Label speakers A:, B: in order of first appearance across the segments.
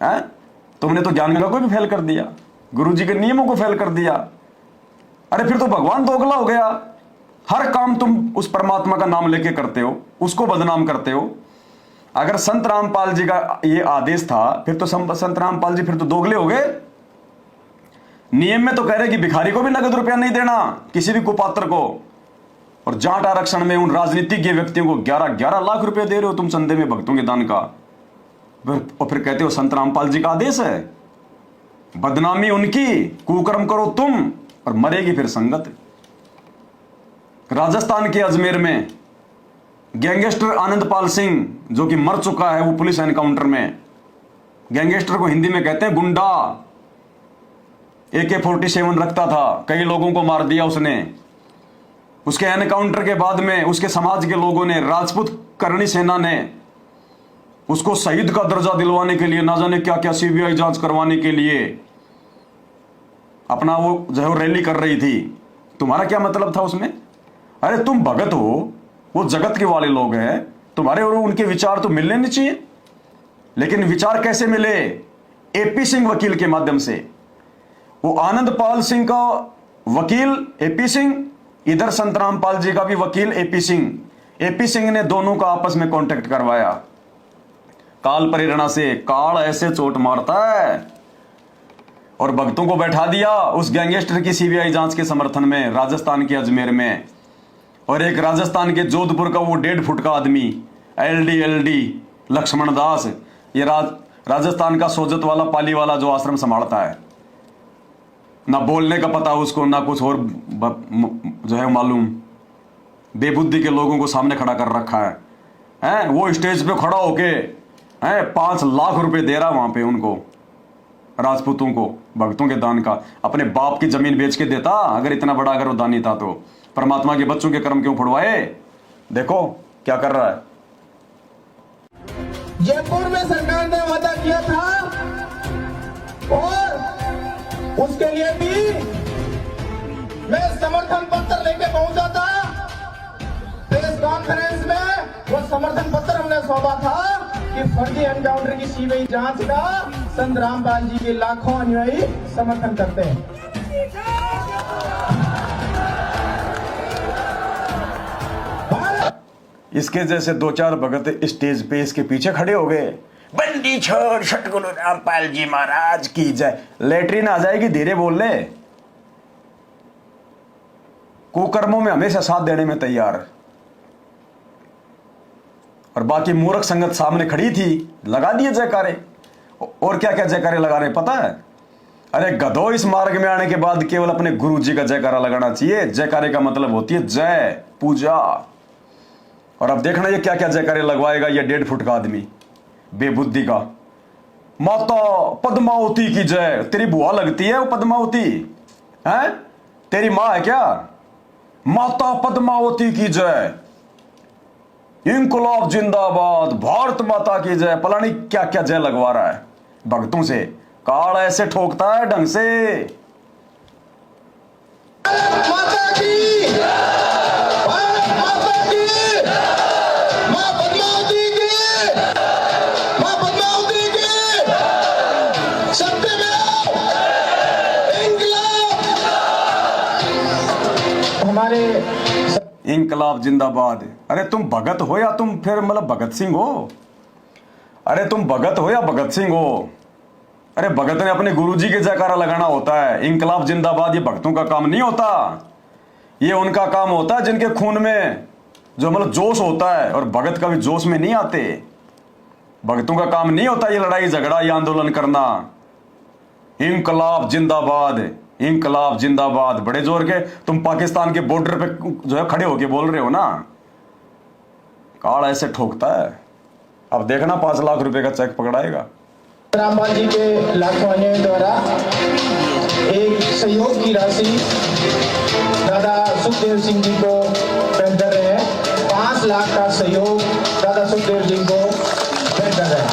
A: है? तुमने तो ज्ञान गंगा को भी फेल कर दिया, गुरु जी के नियमों को फेल कर दिया। अरे फिर तो भगवान दोगला हो गया। हर काम तुम उस परमात्मा का नाम लेके करते हो, उसको बदनाम करते हो। अगर संत रामपाल जी का ये आदेश था, फिर तो संत रामपाल जी फिर तो दोगले हो गए। नियम में तो कह रहे कि भिखारी को भी नगद रुपया नहीं देना, किसी भी कुपात्र को। और जाट आरक्षण में उन राजनीतिज्ञ व्यक्तियों को 11-11 लाख रुपए दे रहे हो तुम चंदे में भक्तों के दान का। और फिर कहते हो संत रामपाल जी का आदेश है। बदनामी उनकी, कुकर्म करो तुम, और मरेगी फिर संगत। राजस्थान के अजमेर में गैंगस्टर आनंदपाल सिंह, जो कि मर चुका है वो पुलिस एनकाउंटर में। गैंगस्टर को हिंदी में कहते हैं गुंडा। AK-47 रखता था, कई लोगों को मार दिया उसने। उसके एनकाउंटर के बाद में उसके समाज के लोगों ने, राजपूत करणी सेना ने उसको शहीद का दर्जा दिलवाने के लिए, ना जाने क्या क्या CBI जांच करवाने के लिए अपना वो जो है रैली कर रही थी। तुम्हारा क्या मतलब था उसमें? अरे तुम भगत हो, वो जगत के वाले लोग हैं, तुम्हारे और उनके विचार तो मिलने नहीं चाहिए। लेकिन विचार कैसे मिले? AP सिंह वकील के माध्यम से। वो आनंदपाल सिंह का वकील AP सिंह, इधर संत रामपाल जी का भी वकील AP सिंह। AP सिंह ने दोनों का आपस में कांटेक्ट करवाया। काल प्रेरणा से। काल ऐसे चोट मारता है। और भक्तों को बैठा दिया उस गैंगस्टर की CBI जांच के समर्थन में, राजस्थान के अजमेर में। और एक राजस्थान के जोधपुर का वो 1.5 फुट का आदमी LD लक्ष्मण दास, ये राजस्थान का सोजत वाला पाली वाला जो आश्रम संभालता है, ना बोलने का पता उसको, ना कुछ और जो है मालूम। बेबुद्धि के लोगों को सामने खड़ा कर रखा है, हैं? वो स्टेज पे खड़ा होके 5 लाख रुपए दे रहा वहां पे उनको, राजपूतों को, भक्तों के दान का। अपने बाप की जमीन बेच के देता अगर इतना बड़ा अगर वो दानी था तो। परमात्मा के बच्चों के कर्म क्यों फुड़वाए? देखो क्या कर रहा है।
B: जयपुर में सरकार ने वादा किया था और उसके लिए भी मैं समर्थन पत्र लेके पहुंचा था। प्रेस कॉन्फ्रेंस में वो समर्थन पत्र हमने सौंपा था कि फर्जी एनकाउंटर की CBI जांच का संत रामपाल जी के लाखों अनुयायी समर्थन करते हैं।
A: इसके जैसे 2-4 भगत स्टेज पे इसके पीछे खड़े हो गए, बंदी छोड़ सतगुरु रामपाल जी महाराज की जय। लेटरिन आ जाएगी, धीरे बोल ले। कुकर्मों में हमेशा साथ देने में तैयार। और बाकी मूर्ख संगत सामने खड़ी थी, लगा दिए जयकारे। और क्या क्या जयकारे लगा रहे पता है? अरे गधो, इस मार्ग में आने के बाद केवल अपने गुरु जी का जयकारा लगाना चाहिए। जयकारे का मतलब होती है जय, पूजा। और अब देखना ये क्या क्या जयकारे लगवाएगा ये 1.5 फुट का आदमी, बेबुद्धि का। माता पद्मावती की जय। तेरी बुआ लगती है वो पद्मावती? हैं? तेरी माँ है क्या? माता पद्मावती की जय, इंकलाब जिंदाबाद, भारत माता की जय। पता नहीं क्या क्या जय लगवा रहा है भक्तों से। काल ऐसे ठोकता है ढंग से।
B: माता की, भारत माता की, मां पद्मावती की, मां पद्मावती की, सत्य में इंकलाब। हमारे
A: इंकलाब जिंदाबाद। अरे तुम भगत हो या तुम फिर मतलब भगत सिंह हो? अरे तुम भगत हो या भगत सिंह हो? अरे भगत ने अपने गुरुजी के जयकारा लगाना होता है। इंकलाब जिंदाबाद ये भक्तों का काम नहीं होता। ये उनका काम होता है जिनके खून में जो मतलब जोश होता है। और भगत कभी जोश में नहीं आते। भक्तों का काम नहीं होता ये लड़ाई झगड़ा, ये आंदोलन करना। इंकलाब जिंदाबाद, इंकलाब जिंदाबाद। बड़े जोर के तुम पाकिस्तान के बॉर्डर पे जो है खड़े होके बोल रहे हो ना। काल ऐसे ठोकता है। अब देखना 5 लाख रुपए का चेक पकड़ाएगा।
B: रामपाल जी के लाखों अनुयायियों द्वारा एक सहयोग की राशि दादा सुखदेव सिंह जी को भेंट कर रहे हैं। 5 लाख का सहयोग दादा सुखदेव जी को भेंट कर रहे हैं।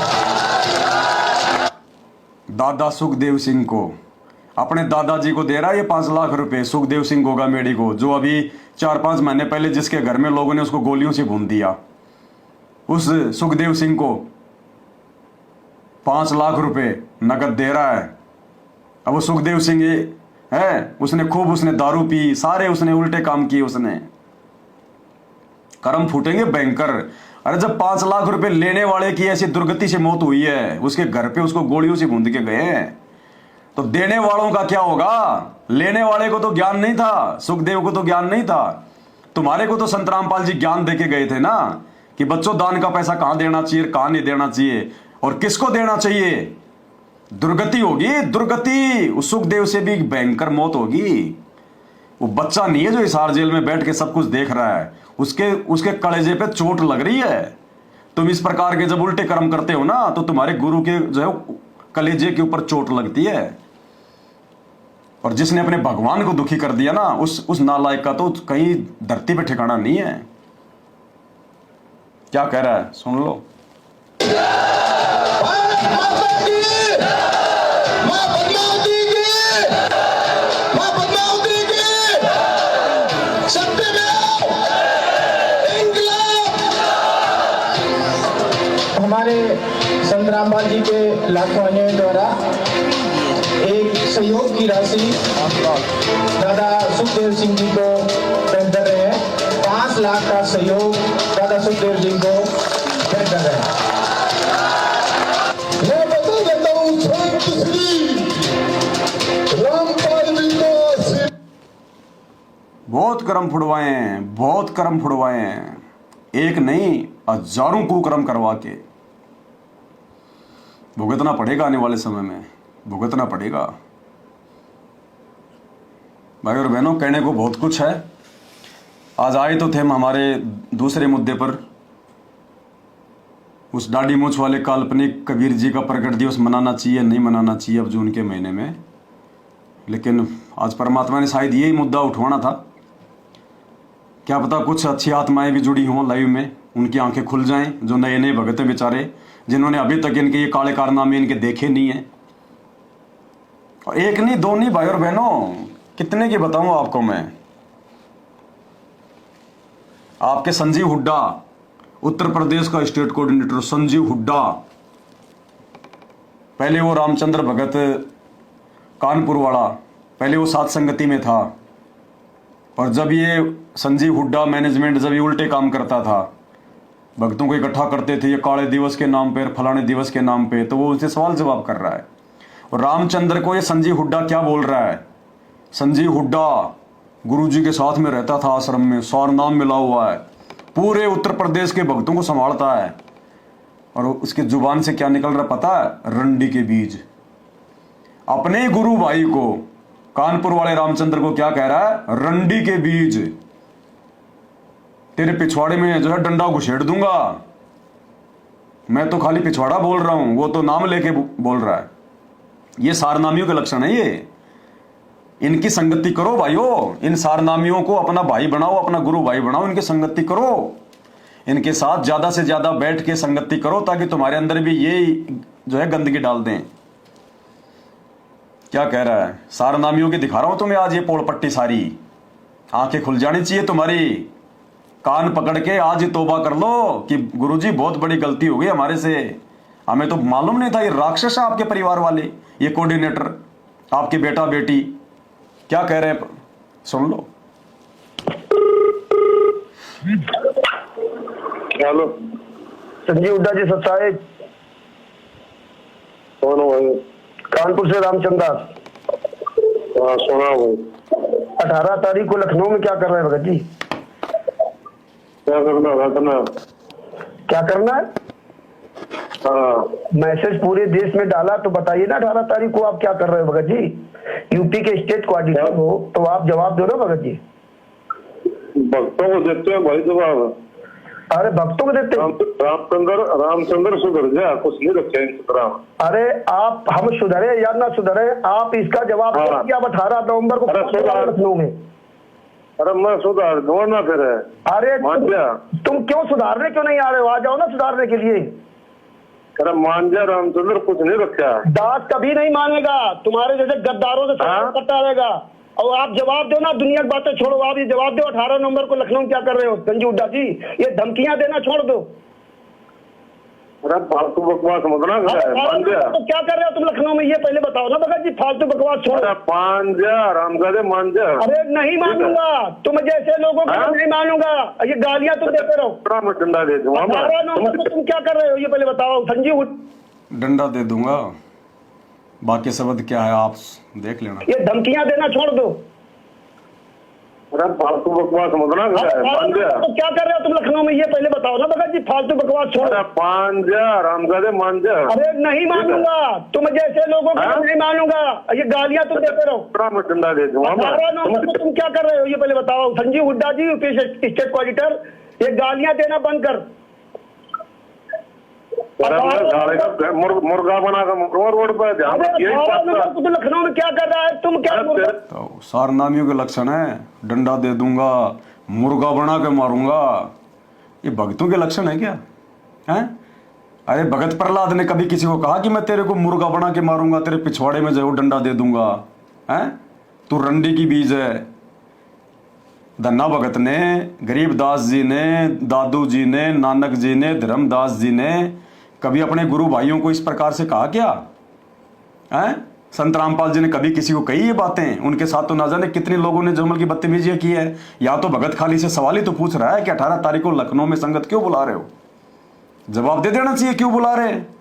A: दादा सुखदेव सिंह को, अपने दादाजी को दे रहा है ये 5 लाख रुपए। सुखदेव सिंह गोगामेड़ी को, जो अभी 4-5 महीने पहले जिसके घर में लोगों ने उसको गोलियों से भून दिया, उस सुखदेव सिंह को 5 लाख रुपए नगद दे रहा है। अब वो सुखदेव सिंह है, उसने दारू पी, सारे उसने उल्टे काम किए, उसने कर्म फूटेंगे बैंकर। अरे जब 5 लाख रुपए लेने वाले की ऐसी दुर्गति से मौत हुई है, उसके घर पे उसको गोलियों से बूंद के गए हैं, तो देने वालों का क्या होगा? लेने वाले को तो ज्ञान नहीं था, सुखदेव को तो ज्ञान नहीं था। तुम्हारे को तो संत रामपाल जी ज्ञान देके गए थे ना कि बच्चों दान का पैसा कहां देना चाहिए, कहां नहीं देना चाहिए और किसको देना चाहिए। दुर्गति होगी, दुर्गति। उस सुखदेव से भी भयंकर मौत होगी। वो बच्चा नहीं है जो हिसार जेल में बैठ के सब कुछ देख रहा है, उसके कलेजे पे चोट लग रही है। तुम इस प्रकार के जब उल्टे कर्म करते हो ना, तो तुम्हारे गुरु के जो है कलेजे के ऊपर चोट लगती है। और जिसने अपने भगवान को दुखी कर दिया ना, उस नालायक का तो कहीं धरती पे ठिकाना नहीं है। क्या कह रहा है सुन लो।
B: हमारे संत रामपाल जी के लाखों अनुयायियों द्वारा एक सहयोग की राशि दादा सुखदेव सिंह जी को भेंट कर रहे हैं। 5 लाख का सहयोग दादा सुखदेव जी को भेंट कर रहे हैं। मैं बता देता हूँ संत श्री रामपाल जी को
A: बहुत कर्म फुड़वाए हैं, बहुत कर्म फुड़वाए हैं, एक नहीं हजारों कुकर्म करवा के। भुगतना पड़ेगा, आने वाले समय में भुगतना पड़ेगा। भाई और बहनों, कहने को बहुत कुछ है। आज आए तो थे हम हमारे दूसरे मुद्दे पर, उस दाढ़ी मूछ वाले काल्पनिक कबीर जी का प्रकट दिवस मनाना चाहिए नहीं मनाना चाहिए अब जून के महीने में। लेकिन आज परमात्मा ने शायद यही मुद्दा उठवाना था। क्या पता कुछ अच्छी आत्माएं भी जुड़ी हों लाइव में, उनकी आंखें खुल जाएं, जो नए नए भगत हैं बेचारे, जिन्होंने अभी तक इनके ये काले कारनामे इनके देखे नहीं है। और एक नहीं, दो नहीं भाई और बहनों, कितने की बताऊं आपको मैं। आपके संजीव हुड्डा, उत्तर प्रदेश का स्टेट कोऑर्डिनेटर संजीव हुड्डा, पहले वो रामचंद्र भगत कानपुर वाला, पहले वो सात संगति में था। और जब ये संजीव हुड्डा मैनेजमेंट जब ये उल्टे काम करता था, भक्तों को इकट्ठा करते थे ये काले दिवस के नाम पे, फलाने दिवस के नाम पे, तो वो उनसे सवाल जवाब कर रहा है। और रामचंद्र को ये संजीव हुड्डा क्या बोल रहा है? संजीव हुड्डा गुरुजी के साथ में रहता था आश्रम में, सौर नाम मिला हुआ है, पूरे उत्तर प्रदेश के भक्तों को संभालता है। और उसकी जुबान से क्या निकल रहा पता है? रंडी के बीज। अपने ही गुरु भाई को, कानपुर वाले रामचंद्र को क्या कह रहा है? रंडी के बीज। तेरे पिछवाड़े में जो है डंडा घुसेड़ दूंगा। मैं तो खाली पिछवाड़ा बोल रहा हूं, वो तो नाम लेके बोल रहा है। ये सारनामियों के लक्षण है ये। इनकी संगति करो भाइयों, इन सारनामियों को अपना भाई बनाओ, अपना गुरु भाई बनाओ, इनकी संगति करो, इनके साथ ज्यादा से ज्यादा बैठ के संगति करो, ताकि तुम्हारे अंदर भी ये जो है गंदगी डाल दें। क्या कह रहा है? सारनामियों की दिखा रहा हूं तुम्हें आज ये पोड़ पट्टी सारी। आंखें खुल जानी चाहिए तुम्हारी, कान पकड़ के आज ही तौबा कर लो कि गुरुजी बहुत बड़ी गलती हो गई हमारे से। हमें तो मालूम नहीं था ये राक्षस है आपके परिवार वाले, ये कोऑर्डिनेटर, आपके बेटा बेटी। क्या कह रहे हैं सुन लो।
C: हेलो,
D: संजीव हुड्डा जी सत्साए,
C: कौन हो भाई?
D: कानपुर से रामचंद्र।
C: हाँ सुना भाई।
D: 18 तारीख को लखनऊ में क्या कर रहे हैं भगत जी?
C: क्या करना
D: क्या करना है?
C: हाँ
D: मैसेज पूरे देश में डाला, तो बताइए ना 18 तारीख को आप क्या कर रहे हो भगत जी? यूपी के स्टेट कोऑर्डिनेटर हो तो आप जवाब दो ना भगत जी।
C: भक्तों को देते हैं भाई जवाब।
D: अरे भक्तों को देते हैं?
C: रामचंद्र सुधर जा, कुछ नहीं रखे इंतजाम।
D: अरे आप, हम सुधरे या ना सुधरे, आप इसका जवाब दो कि आप 18 नवंबर को लखनऊ में।
C: अरे मैं सुधार दूंगा ना फिर।
D: अरे तुम क्यों सुधारने क्यों नहीं आ रहे हो? आ जाओ ना सुधारने के लिए।
C: अरे मान जा, रामचंद्र कुछ नहीं रखा।
D: दास कभी नहीं मानेगा, तुम्हारे जैसे गद्दारों से करता रहेगा। और आप जवाब दो ना, दुनिया की बातें छोड़ो, आप ये जवाब दो 18 नवंबर को लखनऊ क्या कर रहे हो? संजीव हुड्डा जी, ये धमकियां देना छोड़ दो।
C: अरे फालतू बकवास मत ना कर, मान जा।
D: तो क्या कर रहे हो तुम लखनऊ में, ये पहले बताओ ना भगत जी, फालतू बकवास छोड़ो।
C: अरे मान जा रामजादे, मान जा।
D: अरे नहीं मानूंगा, तुम जैसे लोगों को
C: हाँ?
D: नहीं मानूंगा, ये गालियां तुम देते रहो।
C: पूरा मैं डंडा दे दूंगा।
D: 18 नवंबर को तुम क्या कर रहे हो ये पहले बताओ संजीव।
A: डंडा दे दूंगा, बाकी शब्द क्या है आप देख लेना।
D: ये धमकियां देना छोड़ दो।
C: अरे फालतू बकवास मत ना कर, मान जा।
D: तो क्या कर रहे हो तुम लखनऊ में, ये पहले बताओ ना भगत जी, फालतू बकवास छोड़ो।
C: अरे मान जा रामजादे, मान जा।
D: अरे नहीं मानूंगा, तुम जैसे लोगों को
C: हाँ?
D: नहीं मानूंगा, ये गालियां तुम देते रहो।
C: पूरा मैं डंडा दे दूंगा।
D: 18 नवंबर को तुम क्या कर रहे हो ये पहले बताओ संजीव हुड्डा जी, यूपी स्टेट कोऑर्डिनेटर, ये गालियां देना बंद कर।
C: मुर्गा बना कर रोड पर ध्यान
D: अरे
C: यही
D: 18
C: बात
D: नवंबर को तो लखनऊ में क्या कर रहा है, तुम क्या मुर्गा-
A: तो सारनामियों के लक्षण है, डंडा दे दूंगा, मुर्गा बना के मारूंगा, ये भक्तों के लक्षण है क्या? हैं? अरे भगत प्रहलाद ने कभी किसी को कहा कि मैं तेरे को मुर्गा बना के मारूंगा, तेरे पिछवाड़े में जो डंडा दे दूंगा? हैं? तू रंडी की बीज है। धन्ना भगत ने, गरीबदास जी ने, दादू जी ने, नानक जी ने, धर्मदास जी ने कभी अपने गुरु भाइयों को इस प्रकार से कहा क्या? हैं? संत रामपाल जी ने कभी किसी को कही ये बातें? उनके साथ तो ना जाने कितने लोगों ने जमल की बदतमीजियां की है। या तो भगत खाली से सवाल ही तो पूछ रहा है कि 18 तारीख को लखनऊ में संगत क्यों बुला रहे हो? जवाब दे देना चाहिए क्यों बुला रहे हैं?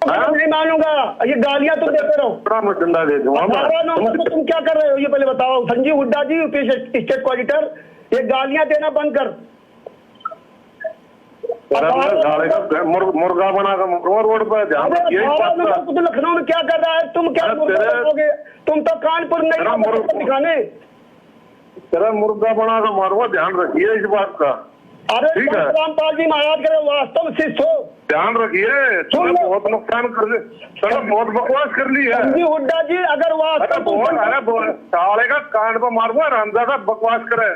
D: नहीं मानूंगा, ये गालियां तुम देते रहो।
C: पूरा मैं डंडा दे दूंगा।
D: 18 नवंबर को तुम क्या कर रहे हो ये पहले बताओ संजीव हुड्डा जी, यूपी स्टेट कोऑर्डिनेटर, ये गालियां देना बंद कर।
C: मुर्गा बना कर रोड पर ध्यान
D: अरे
C: यही
D: 18
C: बात
D: नवंबर को तो लखनऊ में क्या कर रहा है, तुम क्या
C: अरे
D: मुर्गा
C: तेरे-
D: बनोगे? तुम तो कानपुर नहीं दिखाने।
C: तेरा मुर्गा बना कर मारूंगा, ध्यान रखिए इस बात का।
D: अरे
C: ठीक है।
D: संत रामपाल जी महाराज करे वास्तव में शिष्य हो।
C: ध्यान रखिए, तुमने बहुत नुकसान कर दी, तुमने बहुत बकवास कर ली है।
D: संजीव हुड्डा जी अगर
C: अरे
D: वास्तव
C: बोल साले का कान पर मारूंगा, रामजादा बकवास करे।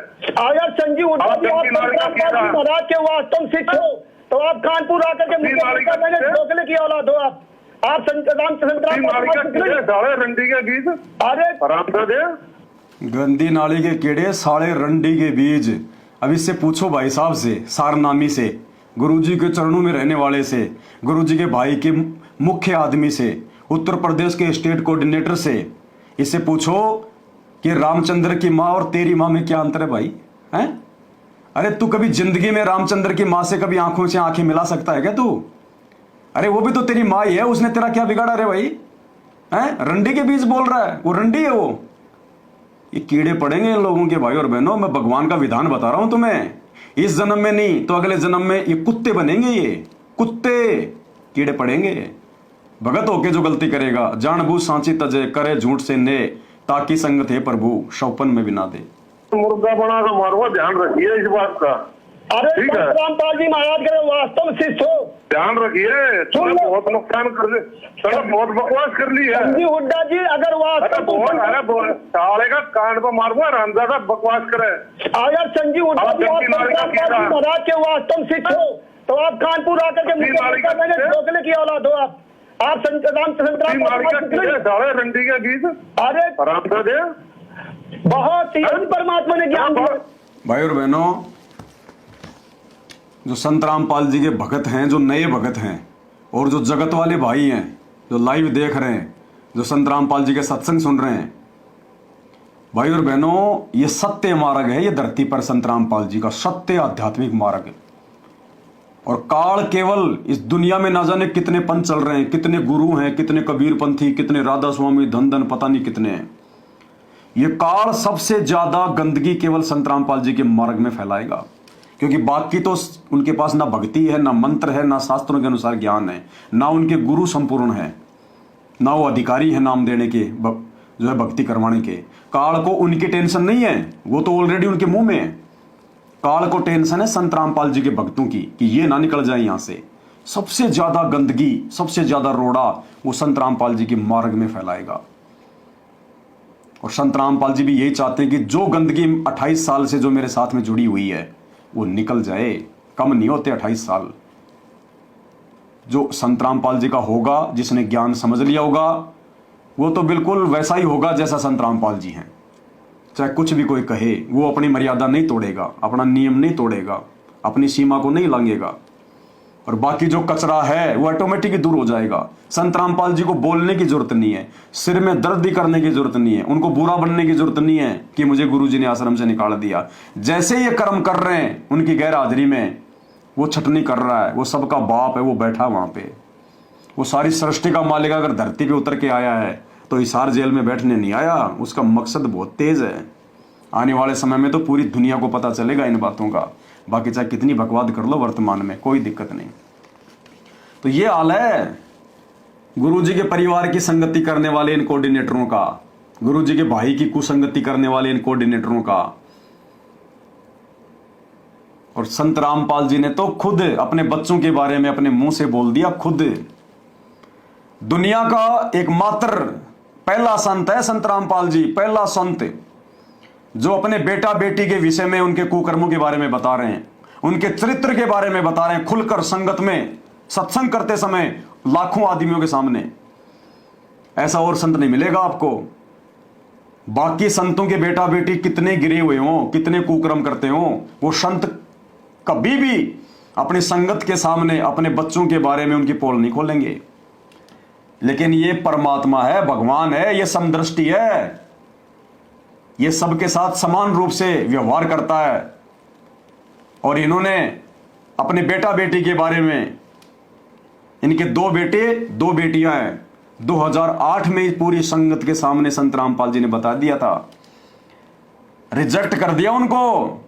D: अगर संजीव हुड्डा
C: आप
D: जी आप
C: जबकि
D: संत
C: नारी का
D: रामपाल जी
C: कीड़ा।
D: महाराज के वास्तव शिष्य हो, तो आप कानपुर आकर के मुझे
C: नारी का
D: मैंने
C: कीड़ा।
D: ढोकले की औलाद हो। आप संत
C: नाली का कीड़े,
D: रामपाल।
C: साले रंडी के बीज,
D: अरे
C: रामजादे।
A: गंदी नाली के कीड़े, साढ़े रंडी के बीज। अब इससे पूछो भाई साहब से, सारनामी से, गुरुजी के चरणों में रहने वाले से, गुरुजी के भाई के मुख्य आदमी से, उत्तर प्रदेश के स्टेट कोऑर्डिनेटर से, इससे पूछो कि रामचंद्र की माँ और तेरी माँ में क्या अंतर है भाई? हैं? अरे तू कभी जिंदगी में रामचंद्र की माँ से कभी आंखों से आंखें मिला सकता है क्या तू? अरे वो भी तो तेरी माँ ही है, उसने तेरा क्या बिगाड़ा रे भाई? हैं? रंडी के बीज बोल रहा है, वो रंडी है वो। ये कीड़े पड़ेंगे इन लोगों के भाई और बहनों, मैं भगवान का विधान बता रहा हूं तुम्हें। इस जन्म में नहीं तो अगले जन्म में ये कुत्ते बनेंगे, ये कुत्ते कीड़े पड़ेंगे। भगत होके जो गलती करेगा, जानबूझ सांची तजे, करे झूठ से ने, ताकि संगत है प्रभु शौपन में भी ना दे।
C: मुर्गा बना कर मारूंगा, ध्यान रखिए इस बात का।
D: अरे
C: ठीक है।
D: संत रामपाल जी महाराज करे वास्तव में शिष्य हो।
C: ध्यान रखिए, तुमने बहुत नुकसान कर दी, तुमने बहुत बकवास कर ली है।
D: संजीव हुड्डा जी अगर वास्तव
C: बोल साले का कान पर मारूंगा, रामजादा बकवास करे।
D: अगर संजीव हुड्डा
C: आप
D: जी आप
C: जबकि नारी
D: संत
C: का
D: रामपाल
C: कीड़ा।
D: जी महाराज के वास्तव में शिष्य हो, तो आप कानपुर आकर के
C: जबकि नारी का
D: मुझे मैंने
C: कीड़ा।
D: ढोकले की औलाद हो। आप संत
C: नाली का कीड़े,
D: रामपाल।
C: साले रंडी के बीज,
D: अरे
C: रामजादे।
D: बहुत ही परमात्मा ने ज्ञान दिया।
A: भाई और बहनों, जो संत रामपाल जी के भगत हैं, जो नए भगत हैं, और जो जगत वाले भाई हैं, जो लाइव देख रहे हैं, जो संत रामपाल जी के सत्संग सुन रहे हैं, भाई और बहनों, ये सत्य मार्ग है, ये धरती पर संत रामपाल जी का सत्य आध्यात्मिक मार्ग है। और काल केवल इस दुनिया में ना जाने कितने पंथ चल रहे हैं, कितने गुरु हैं, कितने कबीरपंथी, कितने राधा स्वामी, धन धन पता नहीं कितने हैं। ये काल सबसे ज्यादा गंदगी केवल संत रामपाल जी के मार्ग में फैलाएगा, क्योंकि बाकी तो उनके पास ना भक्ति है, ना मंत्र है, ना शास्त्रों के अनुसार ज्ञान है, ना उनके गुरु संपूर्ण है, ना वो अधिकारी है नाम देने के, जो है भक्ति करवाने के। काल को उनकी टेंशन नहीं है, वो तो ऑलरेडी उनके मुंह में है। काल को टेंशन है संत रामपाल जी के भक्तों की कि ये ना निकल जाए यहां से। सबसे ज्यादा गंदगी, सबसे ज्यादा रोड़ा वो संत रामपाल जी के मार्ग में फैलाएगा। और संत रामपाल जी भी यही चाहते हैं कि जो गंदगी 28 साल से जो मेरे साथ में जुड़ी हुई है वो निकल जाए। कम नहीं होते 28 साल। जो संत रामपाल जी का होगा, जिसने ज्ञान समझ लिया होगा, वो तो बिल्कुल वैसा ही होगा जैसा संत रामपाल जी हैं। चाहे कुछ भी कोई कहे, वो अपनी मर्यादा नहीं तोड़ेगा, अपना नियम नहीं तोड़ेगा, अपनी सीमा को नहीं लांघेगा, और बाकी जो कचरा है वो ऑटोमेटिक ही दूर हो जाएगा। संत रामपाल जी को बोलने की जरूरत नहीं है, सिर में दर्द ही करने की जरूरत नहीं है, उनको बुरा बनने की जरूरत नहीं है कि मुझे गुरुजी ने आश्रम से निकाल दिया। जैसे ये कर्म कर रहे हैं उनकी गैर हाजिरी में, वो छटनी कर रहा है, वो सबका बाप है, वो बैठा वहां पे, वो सारी सृष्टि का मालिक अगर धरती पे उतर के आया है तो हिसार जेल में बैठने नहीं आया, उसका मकसद बहुत तेज है। आने वाले समय में तो पूरी दुनिया को पता चलेगा इन बातों का। बाकी चाहे कितनी बकवाद कर लो वर्तमान में, कोई दिक्कत नहीं। तो ये हाल है गुरुजी के परिवार की संगति करने वाले इन कोऑर्डिनेटरों का, गुरुजी के भाई की कुसंगति करने वाले इन कोऑर्डिनेटरों का। और संत रामपाल जी ने तो खुद अपने बच्चों के बारे में अपने मुंह से बोल दिया, खुद दुनिया का एकमात्र पहला संत है संत रामपाल जी, पहला संत जो अपने बेटा बेटी के विषय में उनके कुकर्मों के बारे में बता रहे हैं, उनके चरित्र के बारे में बता रहे हैं, खुलकर संगत में सत्संग करते समय लाखों आदमियों के सामने। ऐसा और संत नहीं मिलेगा आपको। बाकी संतों के बेटा बेटी कितने गिरे हुए हों, कितने कुकर्म करते हों, वो संत कभी भी अपनी संगत के सामने अपने बच्चों के बारे में उनकी पोल नहीं खोलेंगे। लेकिन ये परमात्मा है, भगवान है, ये समदृष्टि है, ये सबके साथ समान रूप से व्यवहार करता है। और इन्होंने अपने बेटा बेटी के बारे में, इनके 2 बेटे 2 बेटियां हैं, 2008 में पूरी संगत के सामने संत रामपाल जी ने बता दिया था, रिजेक्ट कर दिया उनको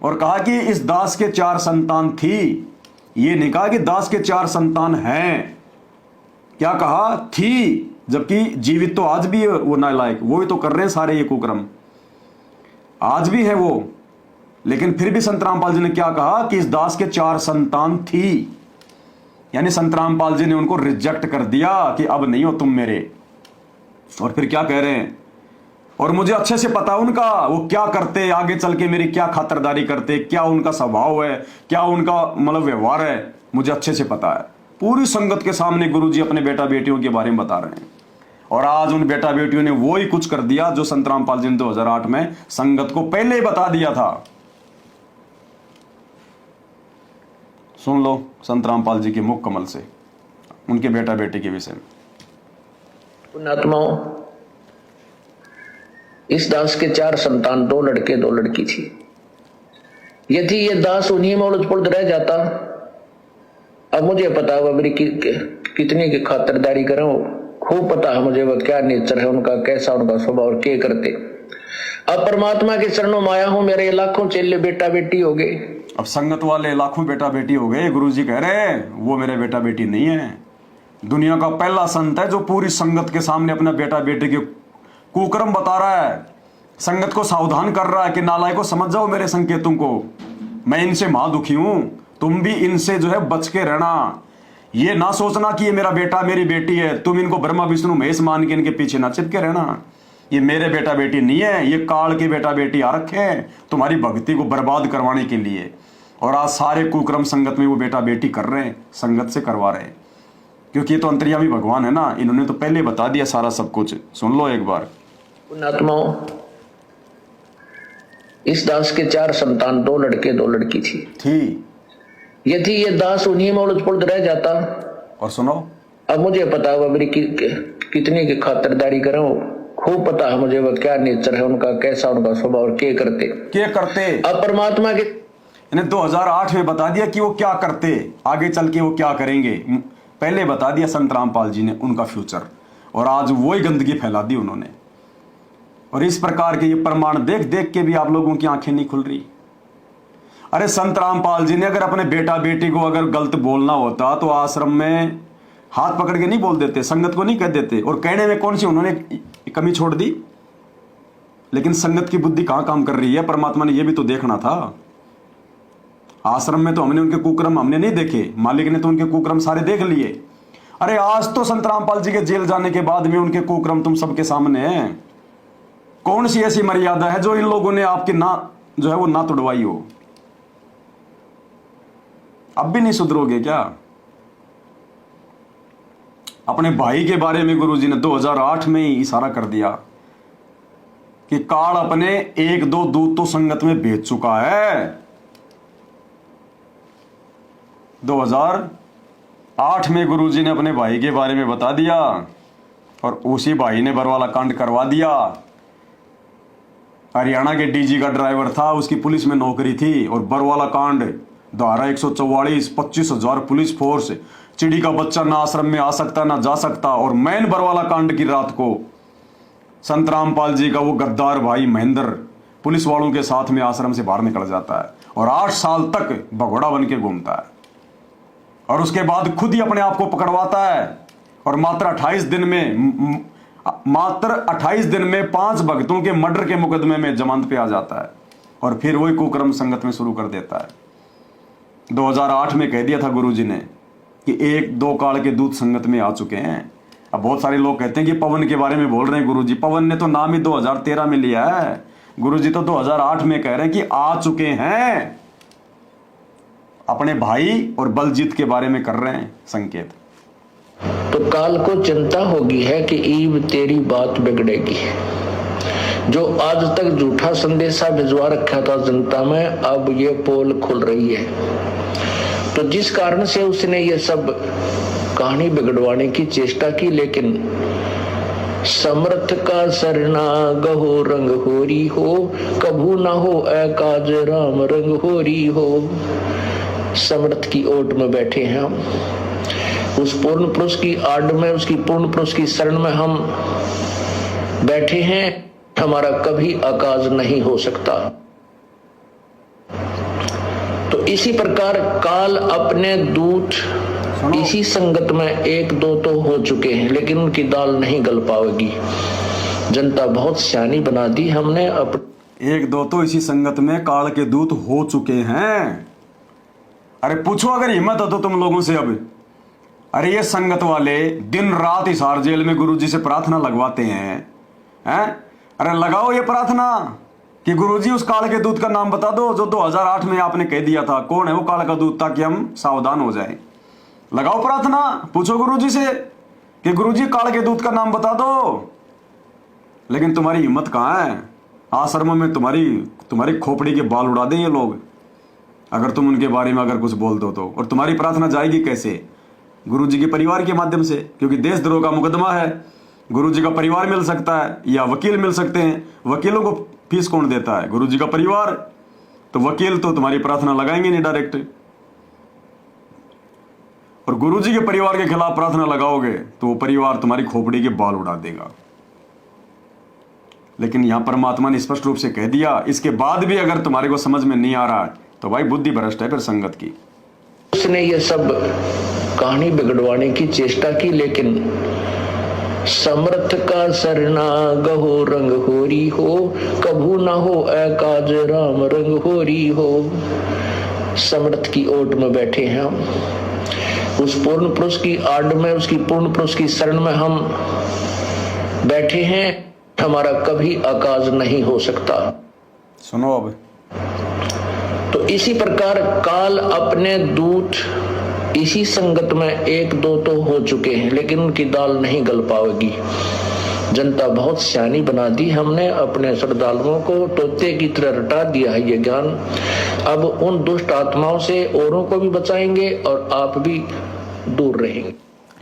A: और कहा कि इस दास के 4 संतान थी। ये नहीं कहा कि दास के 4 संतान हैं, क्या कहा थी, जबकि जीवित तो आज भी है वो नालायक, वो ही तो कर रहे हैं सारे ये कुकर्म, आज भी है वो। लेकिन फिर भी संत रामपाल जी ने क्या कहा कि इस दास के 4 संतान थी, यानी संत रामपाल जी ने उनको रिजेक्ट कर दिया कि अब नहीं हो तुम मेरे। और फिर क्या कह रहे हैं, और मुझे अच्छे से पता उनका वो क्या करते, आगे चल के मेरी क्या खातिरदारी करते, क्या उनका स्वभाव है, क्या उनका मतलब व्यवहार है, मुझे अच्छे से पता है। पूरी संगत के सामने गुरुजी अपने बेटा बेटियों के बारे में बता रहे हैं। और आज उन बेटा बेटियों ने वो ही कुछ कर दिया जो संत रामपाल जी ने 2008 में संगत को पहले ही बता दिया था। सुन लो संत रामपाल जी के मुख कमल से उनके बेटा बेटी के विषय में।
E: पुण्यात्माओं, इस दास के 4 संतान, 2 लड़के 2 लड़की थी। यदि ये दास उन्हीं में उलझ पुलझ रह जाता, अब मुझे पता है मेरी कितनी की खातिरदारी करूं, खूब पता है मुझे वह क्या नेचर है उनका, कैसा उनका स्वभाव और क्या करते। अब परमात्मा के चरणों में आया हूं, मेरे लाखों चेले बेटा बेटी हो गए।
A: अब संगत वाले लाखों बेटा बेटी हो गए, गुरुजी कह रहे हैं वो मेरे बेटा बेटी नहीं है। दुनिया का पहला संत है जो पूरी संगत के सामने अपना बेटा बेटी के कुकर्म बता रहा है, संगत को सावधान कर रहा है कि नालायकों समझ जाओ मेरे संकेतों को, मैं इनसे महादुखी हूं, तुम भी इनसे जो है बच के रहना। ये ना सोचना कि ये मेरा बेटा मेरी बेटी है, तुम इनको ब्रह्मा विष्णु महेश मान के इनके पीछे ना चिपके रहना। ये मेरे बेटा बेटी नहीं है, ये काल के बेटा बेटी आ रखे हैं तुम्हारी भक्ति को बर्बाद करवाने के लिए। और आज सारे कुकर्म संगत में वो बेटा बेटी कर रहे हैं, संगत से करवा रहे हैं, क्योंकि ये तो अंतर्यामी भगवान है ना, इन्होंने तो पहले बता दिया सारा सब कुछ। सुन लो एक बार।
E: पुण्यात्माओं, इस दास के 4 संतान, 2 लड़के 2 लड़की थी। यदि ये दास उन्हीं में उलझ पुलझ रह जाता,
A: और सुनो,
E: अब मुझे पता है मेरी कितनी की खातिरदारी करूं, खूब पता है मुझे वह क्या नेचर है उनका, कैसा उनका स्वभाव और क्या करते। अब परमात्मा के
A: इन्हें 2008 में बता दिया कि वो क्या करते, आगे चल के वो क्या करेंगे, पहले बता दिया संत रामपाल जी ने उनका फ्यूचर। और आज वही गंदगी फैला दी उन्होंने। और इस प्रकार के ये प्रमाण देख देख के भी आप लोगों की आंखें नहीं खुल रही। अरे संत रामपाल जी ने अगर अपने बेटा बेटी को अगर गलत बोलना होता तो आश्रम में हाथ पकड़ के नहीं बोल देते, संगत को नहीं कह देते। और कहने में कौन सी उन्होंने कमी छोड़ दी। लेकिन संगत की बुद्धि कहां काम कर रही है, परमात्मा ने यह भी तो देखना था। आश्रम में तो हमने उनके कुकर्म हमने नहीं देखे, मालिक ने तो उनके कुकर्म सारे देख लिए। अरे आज तो संत रामपाल जी के जेल जाने के बाद में उनके कुकर्म तुम सबके सामने हैं। कौन सी ऐसी मर्यादा है जो इन लोगों ने आपकी ना जो है वो ना तोड़वाई हो। अब भी नहीं सुधरोगे क्या। अपने भाई के बारे में गुरुजी ने 2008 में ही इशारा कर दिया कि काल अपने 1-2 दूत तो संगत में भेज चुका है। 2008 में गुरुजी ने अपने भाई के बारे में बता दिया और उसी भाई ने बरवाला कांड करवा दिया। हरियाणा के डीजी का ड्राइवर था, उसकी पुलिस में नौकरी थी, और बरवाला कांड धारा 144, 25,000 पुलिस फोर्स, चिड़ी का बच्चा ना आश्रम में आ सकता ना जा सकता। और मैन बरवाला कांड की रात को संत रामपाल जी का वो गद्दार भाई महेंद्र पुलिस वालों के साथ में आश्रम से बाहर निकल जाता है और 8 साल तक भगोड़ा बन के घूमता है, और उसके बाद खुद ही अपने आप को पकड़वाता है और मात्र 28 दिन में 5 भक्तों के मर्डर के मुकदमे में जमानत पे आ जाता है और फिर वही कुकर्म संगत में शुरू कर देता है। 2008 में कह दिया था गुरुजी ने कि 1-2 काल के दूत संगत में आ चुके हैं। अब बहुत सारे लोग कहते हैं कि पवन के बारे में बोल रहे हैं गुरुजी, पवन ने तो नाम ही 2013 में लिया है, गुरुजी तो 2008 में कह रहे हैं कि आ चुके हैं। अपने भाई और बलजीत के बारे में कर रहे हैं संकेत।
E: तो काल को चिंता होगी है कि ईब तेरी बात बिगड़ेगी। जो आज तक झूठा संदेशा भिजवा रखा था जनता में, अब ये पोल खुल रही है। तो जिस कारण से उसने ये सब कहानी बिगड़वाने की चेष्टा की, लेकिन समर्थ का सरना गहो रंग होरी हो, कभू ना हो एकाज राम रंग होरी हो। समर्थ की ओट में बैठे हैं हम, उस पूर्ण पुरुष की आड़ में, उसकी पूर्ण पुरुष की शरण में हम बैठे हैं। हमारा कभी आकाज नहीं हो सकता। तो इसी प्रकार काल अपने दूत इसी संगत में 1-2 तो हो चुके हैं, लेकिन उनकी दाल नहीं गल पाएगी। जनता बहुत सियानी बना दी हमने।
A: 1-2 तो इसी संगत में काल के दूत हो चुके हैं। अरे पूछो अगर हिम्मत हो तो तुम लोगों से अब। अरे ये संगत वाले दिन रात हिसार जेल में गुरुजी से प्रार्थना लगवाते हैं। अरे लगाओ ये प्रार्थना कि गुरुजी उस काल के दूत का नाम बता दो जो 2008 में आपने कह दिया था। कौन है वो काल का दूत, ताकि हम सावधान हो जाएं। लगाओ प्रार्थना, पूछो गुरुजी से कि गुरुजी काल के दूत का नाम बता दो। लेकिन तुम्हारी हिम्मत कहाँ है? आश्रमों में तुम्हारी खोपड़ी के बाल उड़ा दें ये लोग अगर तुम उनके बारे में अगर कुछ बोल दो तो। और तुम्हारी प्रार्थना जाएगी कैसे? गुरुजी के परिवार के माध्यम से, क्योंकि देशद्रोह का मुकदमा है। गुरुजी का परिवार मिल सकता है या वकील मिल सकते हैं। वकीलों को फीस कौन देता है? गुरुजी का परिवार। तो वकील तो तुम्हारी प्रार्थना लगाएंगे नहीं डायरेक्ट। और गुरुजी के परिवार के खिलाफ प्रार्थना लगाओगे तो वो परिवार तुम्हारी खोपड़ी के बाल उड़ा देगा। लेकिन यहां परमात्मा ने स्पष्ट रूप से कह दिया, इसके बाद भी अगर तुम्हारे को समझ में नहीं आ रहा है तो भाई बुद्धि भ्रष्ट है फिर संगत की।
E: उसने ये सब कहानी बिगड़वाने की चेष्टा की, लेकिन समर्थ का सरना गहो रंग होरी हो, कभू ना हो एकाज राम रंग होरी हो। समर्थ की ओट में बैठे हैं हम, उस पूर्ण पुरुष की आड़ में, उसकी पूर्ण पुरुष की शरण में हम बैठे हैं। हमारा कभी आकाज नहीं हो सकता।
A: सुनो अब।
E: तो इसी प्रकार काल अपने दूत इसी संगत में 1-2 तो हो चुके हैं, लेकिन उनकी दाल नहीं गल पाएगी। जनता बहुत सियानी बना दी हमने। अपने श्रद्धालुओं को तोते की तरह रटा दिया है ये ज्ञान। अब उन दुष्ट आत्माओं से औरों को भी बचाएंगे और आप भी दूर रहेंगे।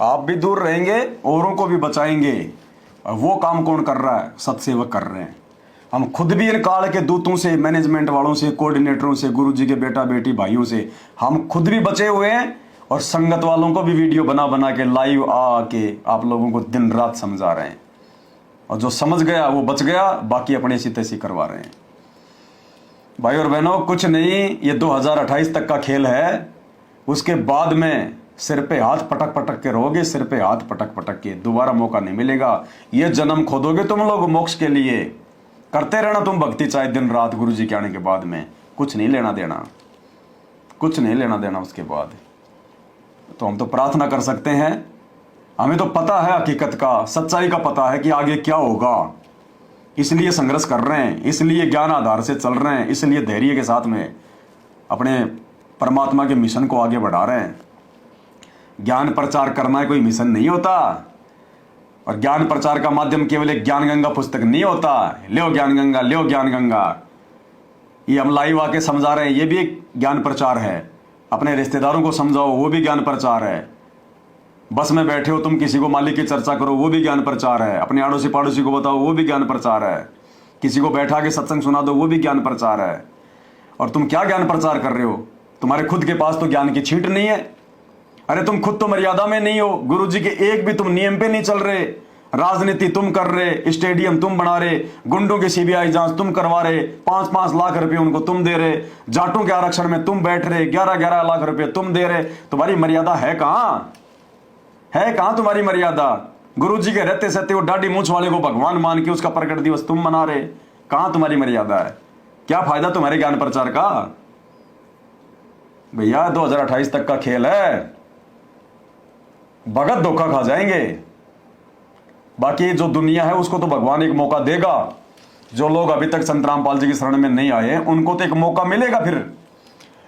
A: आप भी दूर रहेंगे, औरों को भी बचाएंगे। और वो काम कौन कर रहा है? सत्सेवक कर रहे हैं। हम खुद भी इन काल के दूतों से, मैनेजमेंट वालों से, कोऑर्डिनेटरों से, गुरुजी के बेटा बेटी भाइयों से हम खुद भी बचे हुए हैं। और संगत वालों को भी वीडियो बना बना के लाइव आके आप लोगों को दिन रात समझा रहे हैं। और जो समझ गया वो बच गया, बाकी अपने सी तैसी करवा रहे हैं। भाई और बहनों, कुछ नहीं, ये 2028 तक का खेल है। उसके बाद में सिर पे हाथ पटक पटक के रहोगे, सिर पे हाथ पटक पटक के। दोबारा मौका नहीं मिलेगा। ये जन्म खोदोगे तुम लोग मोक्ष के लिए। करते रहना तुम भक्ति चाहे दिन रात। गुरुजी के आने के बाद में कुछ नहीं लेना देना, कुछ नहीं लेना देना उसके बाद। तो हम तो प्रार्थना कर सकते हैं। हमें तो पता है हकीकत का, सच्चाई का पता है कि आगे क्या होगा। इसलिए संघर्ष कर रहे हैं, इसलिए ज्ञान आधार से चल रहे हैं, इसलिए धैर्य के साथ में अपने परमात्मा के मिशन को आगे बढ़ा रहे हैं। ज्ञान प्रचार करना कोई मिशन नहीं होता। और ज्ञान प्रचार का माध्यम केवल एक ज्ञान गंगा पुस्तक नहीं होता। लो ज्ञान गंगा, लो ज्ञान गंगा, ये हम लाइव आके समझा रहे हैं, ये भी एक ज्ञान प्रचार है। अपने रिश्तेदारों को समझाओ, वो भी ज्ञान प्रचार है। बस में बैठे हो तुम, किसी को मालिक की चर्चा करो, वो भी ज्ञान प्रचार है। अपने आड़ोसी पड़ोसी को बताओ, वो भी ज्ञान प्रचार है। किसी को बैठा के सत्संग सुना दो, वो भी ज्ञान प्रचार है। और तुम क्या ज्ञान प्रचार कर रहे हो? तुम्हारे खुद के पास तो ज्ञान की छींट नहीं है। अरे तुम खुद तो मर्यादा में नहीं हो, गुरु जी के एक भी तुम नियम पे नहीं चल रहे। राजनीति तुम कर रहे, स्टेडियम तुम बना रहे, गुंडों की सीबीआई जांच तुम करवा रहे, 5-5 लाख रुपए उनको तुम दे रहे, जाटों के आरक्षण में तुम बैठ रहे, 11-11 लाख रुपए तुम दे रहे। तुम्हारी मर्यादा है कहां? है कहां तुम्हारी मर्यादा? गुरु जी के रहते सहते वो दाढ़ी मूंछ वाले को भगवान मान के उसका प्रकट दिवस तुम मना रहे। कहां तुम्हारी मर्यादा है? क्या फायदा तुम्हारे ज्ञान प्रचार का? भैया 2028 तक का खेल है, भगत धोखा खा जाएंगे। बाकी जो दुनिया है उसको तो भगवान एक मौका देगा। जो लोग अभी तक संत रामपाल जी की शरण में नहीं आए उनको तो एक मौका मिलेगा फिर।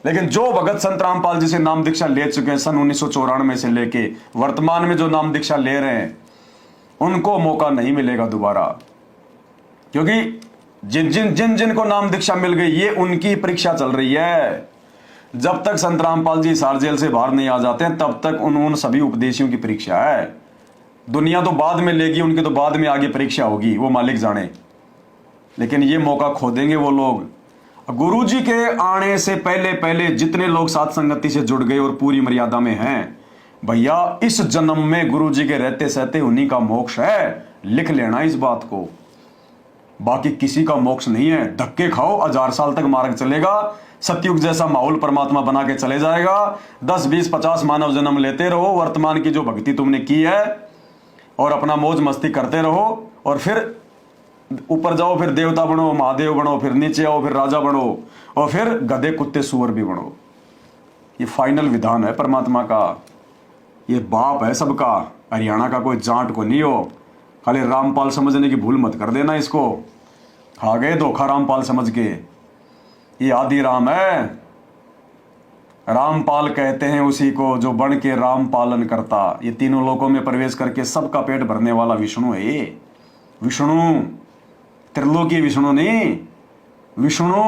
A: लेकिन जो भगत संत रामपाल जी से नाम दीक्षा ले चुके हैं सन 1994 से लेके वर्तमान में जो नाम दीक्षा ले रहे हैं, उनको मौका नहीं मिलेगा दोबारा। क्योंकि जिन को नाम दीक्षा मिल गई, ये उनकी परीक्षा चल रही है। जब तक संत रामपाल जी हिसार जेल से बाहर नहीं आ जाते हैं तब तक उन सभी उपदेशियों की परीक्षा है। दुनिया तो बाद में लेगी, उनकी तो बाद में आगे परीक्षा होगी, वो मालिक जाने। लेकिन ये मौका खो देंगे वो लोग। गुरु जी के आने से पहले पहले जितने लोग साथ संगति से जुड़ गए और पूरी मर्यादा में हैं, भैया इस जन्म में गुरु जी के रहते सहते उन्हीं का मोक्ष है। लिख लेना इस बात को, बाकी किसी का मोक्ष नहीं है। धक्के खाओ, 1000 साल तक मार्ग चलेगा। सतयुग जैसा माहौल परमात्मा बना के चले जाएगा। 10, 20, 50 मानव जन्म लेते रहो, वर्तमान की जो भक्ति तुमने की है और अपना मौज मस्ती करते रहो, और फिर ऊपर जाओ, फिर देवता बनो, महादेव बनो, फिर नीचे आओ, फिर राजा बनो, और फिर गधे कुत्ते सुअर भी बनो। ये फाइनल विधान है परमात्मा का। ये बाप है सबका, हरियाणा का कोई जाट को नहीं हो। खाली रामपाल समझने की भूल मत कर देना इसको। खा गए धोखा रामपाल समझ के। ये आदि राम है। रामपाल कहते हैं उसी को जो बन के राम पालन करता। ये तीनों लोकों में प्रवेश करके सबका पेट भरने वाला विष्णु है। ये विष्णु, त्रिलोकी विष्णु नहीं, विष्णु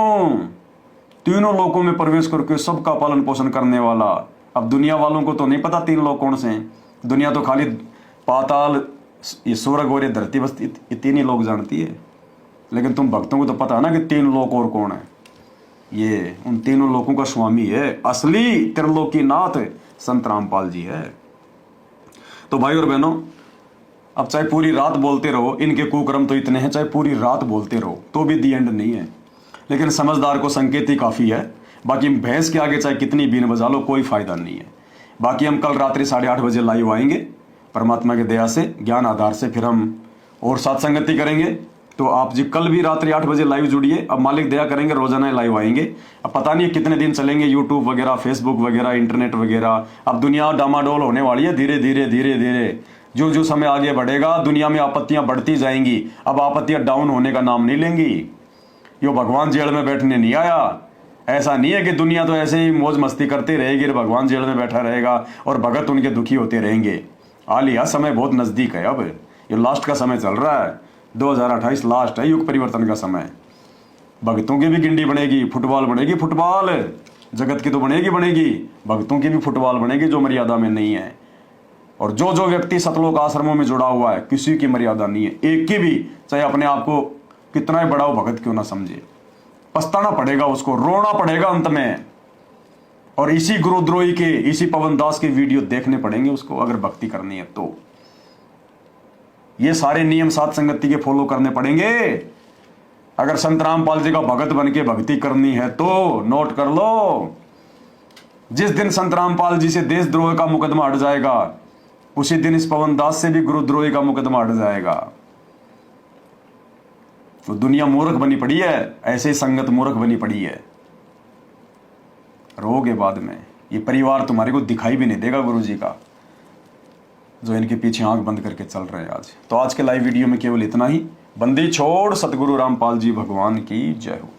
A: तीनों लोकों में प्रवेश करके सबका पालन पोषण करने वाला। अब दुनिया वालों को तो नहीं पता 3 लोक कौन से हैं। दुनिया तो खाली पाताल, ये स्वर्ग और ये धरती, बस ये 3 ही लोग जानती है। लेकिन तुम भक्तों को तो पता है ना कि 3 लोक और कौन है। ये उन तीनों लोगों का स्वामी है, असली त्रिलोकी नाथ संत रामपाल जी है। तो भाई और बहनों, अब चाहे पूरी रात बोलते रहो, इनके कुकर्म तो इतने हैं, चाहे पूरी रात बोलते रहो तो भी दी एंड नहीं है। लेकिन समझदार को संकेत ही काफ़ी है। बाकी भैंस के आगे चाहे कितनी बीन बजा लो, कोई फायदा नहीं है। बाकी हम कल रात्रि 8:30 बजे लाइव आएंगे परमात्मा की दया से, ज्ञान आधार से। फिर हम और साथ संगति करेंगे। तो आप जी कल भी रात्रि 8 बजे लाइव जुड़िए। अब मालिक दया करेंगे रोजाना लाइव आएंगे। अब पता नहीं कितने दिन चलेंगे, यूट्यूब वगैरह, फेसबुक वगैरह, इंटरनेट वगैरह। अब दुनिया डामाडोल होने वाली है धीरे धीरे धीरे धीरे। जो समय आगे बढ़ेगा दुनिया में आपत्तियां बढ़ती जाएंगी। अब आपत्तियां डाउन होने का नाम नहीं लेंगी। यो भगवान जेल में बैठने नहीं आया। ऐसा नहीं है कि दुनिया तो ऐसे ही मौज मस्ती करती रहेगी और भगवान जेल में बैठा रहेगा और भगत उनके दुखी होते रहेंगे। आलिया समय बहुत नजदीक है। अब ये लास्ट का समय चल रहा है। 2028 लास्ट है, युग परिवर्तन का समय। भक्तों की भी गिंडी बनेगी, फुटबॉल बनेगी, फुटबॉल जगत की तो बनेगी बनेगी, भक्तों की भी फुटबॉल बनेगी जो मर्यादा में नहीं है। और जो व्यक्ति सतलोक आश्रमों में जुड़ा हुआ है, किसी की मर्यादा नहीं है, एक की भी, चाहे अपने आप को कितना ही बड़ा भगत क्यों ना समझे। पछताना पड़ेगा उसको, रोना पड़ेगा अंत में। और इसी गुरुद्रोही के, इसी पवन दास के वीडियो देखने पड़ेंगे उसको अगर भक्ति करनी है तो। ये सारे नियम साथ संगति के फॉलो करने पड़ेंगे अगर संत रामपाल जी का भगत बन के भक्ति करनी है तो। नोट कर लो, जिस दिन संत रामपाल जी से देशद्रोह का मुकदमा हट जाएगा उसी दिन इस पवन दास से भी गुरुद्रोही का मुकदमा हट जाएगा। तो दुनिया मूर्ख बनी पड़ी है, ऐसे ही संगत मूर्ख बनी पड़ी है। रोगे बाद में, ये परिवार तुम्हारे को दिखाई भी नहीं देगा गुरु जी का, जो इनके पीछे आंख बंद करके चल रहे हैं आज। तो आज के लाइव वीडियो में केवल इतना ही। बंदी छोड़ सतगुरु रामपाल जी भगवान की जय हो।